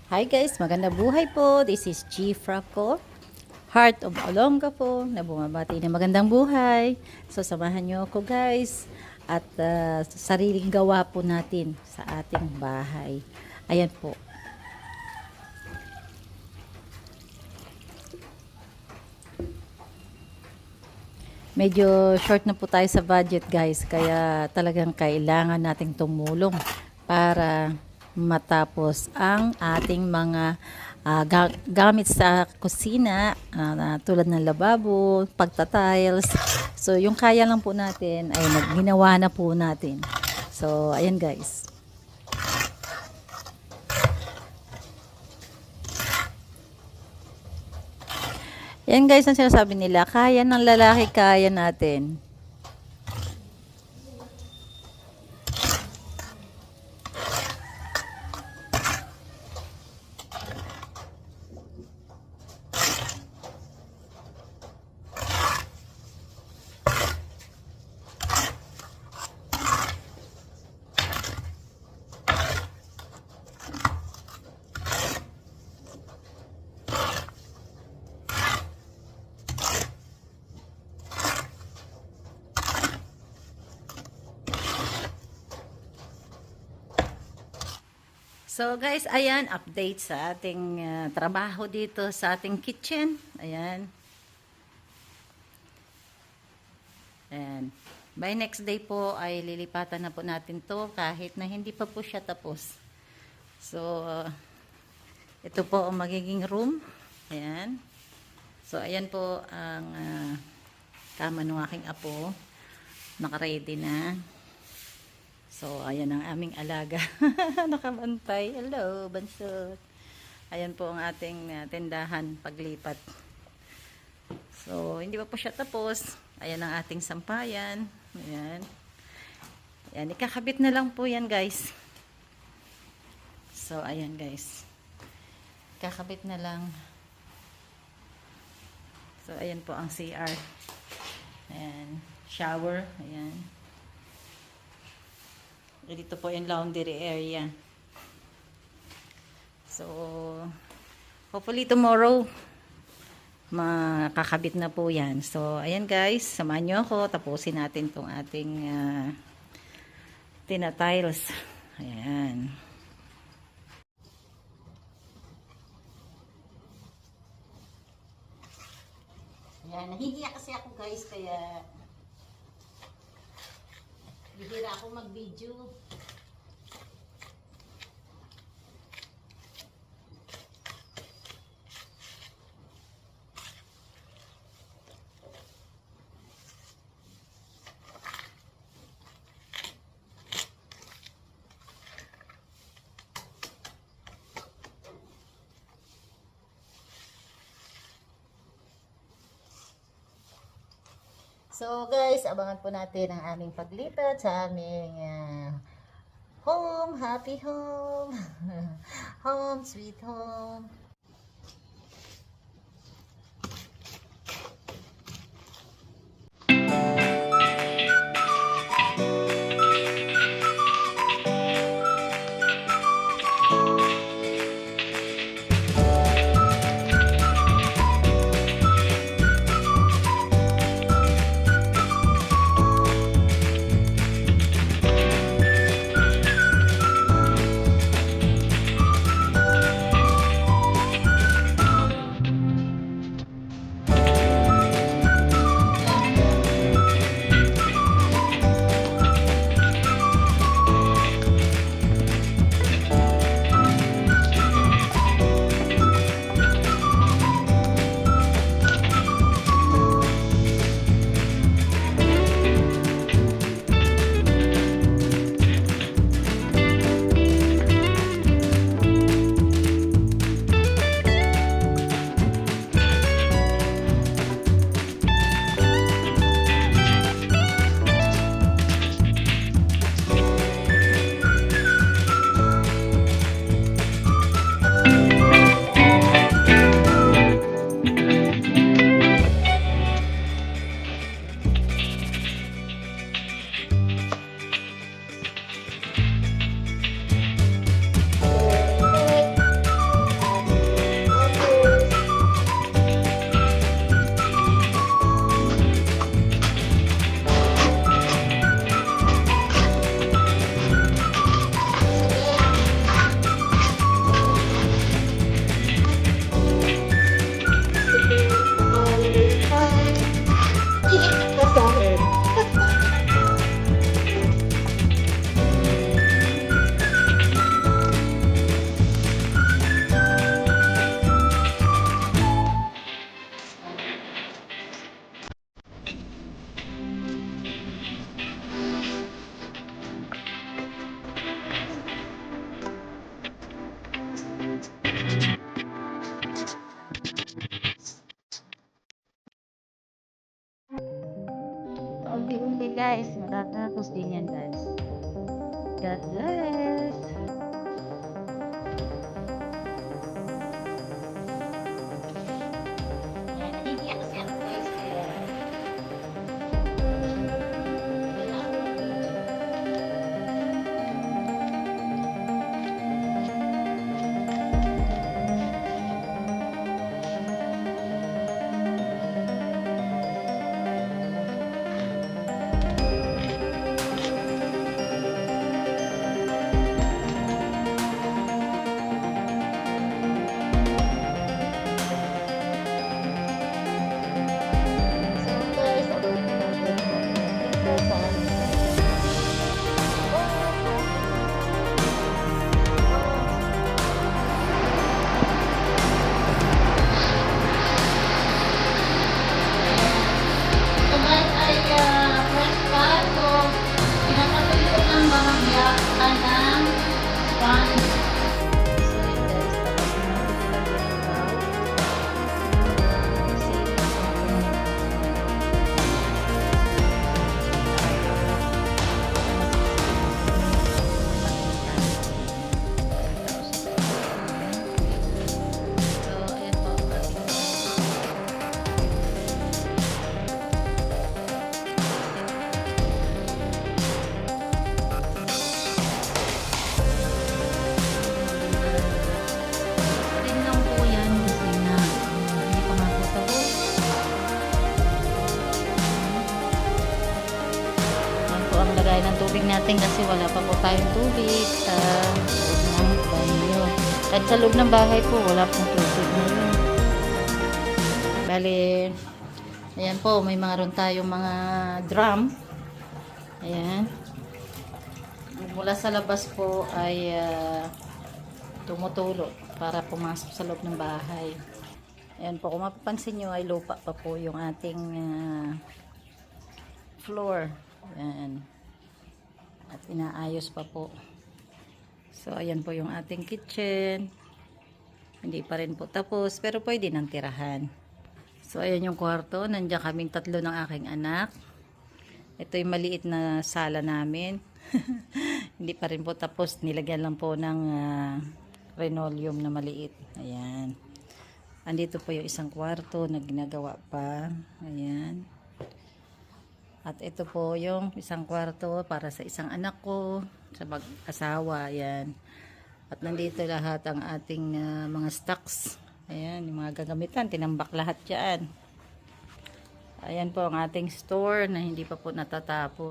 Hi guys, magandang buhay po. This is G Franco, Heart of Olongapo, na bumabati ng magandang buhay. So samahan nyo ako guys at sariling gawa po natin sa ating bahay. Ayan po. Medyo short na po tayo sa budget guys, kaya talagang kailangan nating tumulong para matapos ang ating mga gamit sa kusina, tulad ng lababo, pagtatiles. So yung kaya lang po natin ay ginawa na po natin. So ayan guys. Yan guys ang sinasabi nila, kaya ng lalaki, kaya natin. So guys, ayan, update sa ating trabaho dito sa ating kitchen. Ayan. Ayan. By next day po ay lilipatan na po natin to kahit na hindi pa po siya tapos. So, ito po ang magiging room. Ayan. So, ayan po ang kama ng aking apo. Naka-ready na. So, ayan ang aming alaga. Nakabantay. Hello, bansot. Ayan po ang ating tindahan paglipat. So, hindi pa po siya tapos. Ayan ang ating sampayan. Ayan. Ayan, ikakabit na lang po yan, guys. So, ayan, guys. Ikakabit na lang. So, ayan po ang CR. Ayan. Shower. Ayan. Dito po yung laundry area. So, hopefully tomorrow, makakabit na po yan. So, ayan guys, samahan nyo ako. Tapusin natin tong ating tina-tiles. Ayan. Ayan, nahihiya kasi ako guys, kaya bihira ako mag-video. So guys, abangan po natin ang aming paglipat sa aming home, happy home, home sweet home. Ayos din yan, guys. God bless! Yan, naiiyak siya, guys. Kaya, fresh pa. So, pinapatuloy ko ng bahagya ng sponge. So, yun guys, tapos natin ilagay ang so, ayan po. Din lang po yan kasi na hindi pa nga po tapos. Yan po ang lagay ng tubig natin kasi wala pa po tayong tubig sa loob ng banyo. At sa loob ng bahay po wala pong tubig ngayon. Bali, ayan po, may mayroon tayong mga drum. Ayan. Mula sa labas po ay tumutulo para pumasok sa loob ng bahay. Ayan po, kung mapapansin nyo ay lupa pa po yung ating floor. Ayan. At inaayos pa po. So, ayan po yung ating kitchen. Hindi pa rin po tapos, pero pwede nang tirahan. So, ayan yung kwarto. Nandiyan kaming tatlo ng aking anak. Ito yung maliit na sala namin. Hindi pa rin po tapos. Nilagyan lang po ng linoleum na maliit. Ayan. Andito po yung isang kwarto na ginagawa pa. Ayan. At ito po yung isang kwarto para sa isang anak ko, sa mag-asawa. Ayan. At nandito lahat ang ating mga stocks. Ayan, yung mga gagamitan. Tinambak lahat dyan. Ayan po ang ating store na hindi pa po natatapos.